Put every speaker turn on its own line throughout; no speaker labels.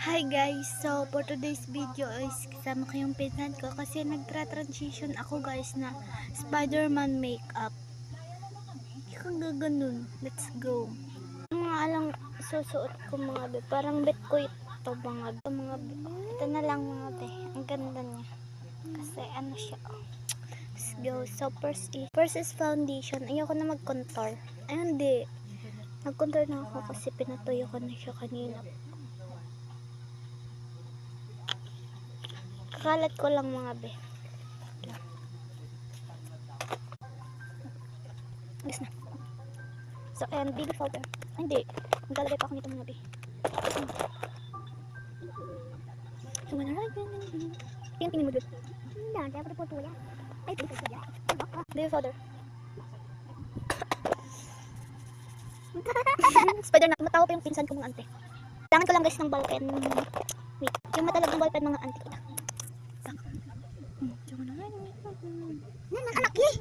Hi guys, so for today's video is kasama ko yung pinsan ko kasi nagtra-transition ako guys na Spider-Man makeup. Yung gaganon, let's go. Yung mga alang susuot ko mga be, parang bet ko ito mga be. Ito na lang mga be, ang ganda niya. Kasi ano siya, let's go. So first is foundation, ayoko na mag-contour. Ay hindi, nag-contour na ako kasi pinatuyo ko na siya kanina. Kakalat ko lang mga be. Alis na. So, and baby powder. Ay, hindi. Maglalagay pa ako nito mga be. So, wala na. Yan, tingin mo doon. Hindi, dapat po tuya. Ay, baby powder. Baby powder. Spider na. Matawa pa yung pinsan ko mga ante. Kailangan ko lang guys ng ballpen. Wait. Yung matalagang ballpen mga ante ko na. Yan ang anak niya.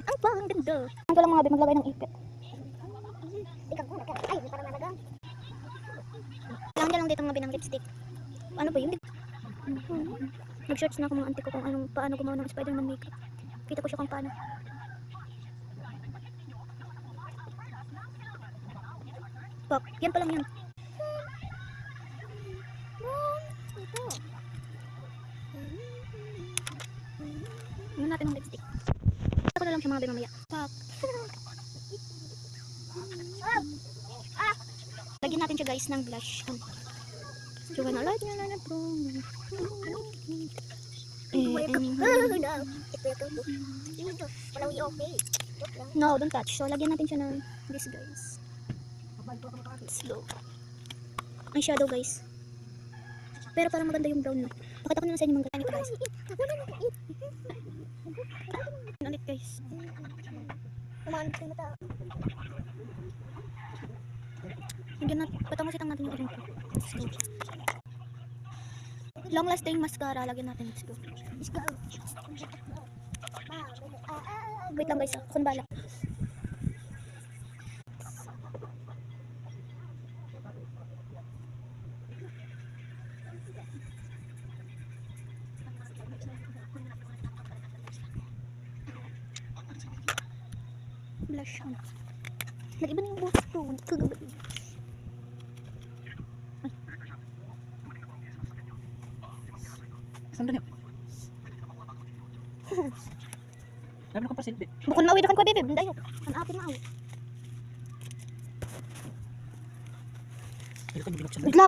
Ang pang ganda. Ang ko lang mga be maglagay ng ipit. Ay, hindi para malaga. Lang dito mga binang lipstick. Ano ba yun? Nag-search na ako mga auntie ko kung paano gumawa ng Spider-Man makeup. Kita ko siya kung paano. Pop, yan pa lang yan. Ito. Ngayon natin ng lipstick. Ito ko na lang siya mga be mamaya. Pop. Lagyan natin siya guys ng blush. Diba na like nyo na po. No, don't touch. So lagyan natin siya ng this guys. Let's go. Ang shadow guys. Pero parang maganda yung brown no. Pakita ko na lang sa inyo mga ganito guys. Ulit guys. Lagyan natin. Patangusitan natin yung ilong ko. Let's go. Long lasting mascara. Lagyan natin. Let's go. Let's go. Wait lang guys. Ako na bala. Blush on. Nag-iba na yung buhok ko. Kagabi.
Saan doon yun? Sabi na ko pasilip.
Bukod mauwi na kan ko bebe. Dayo.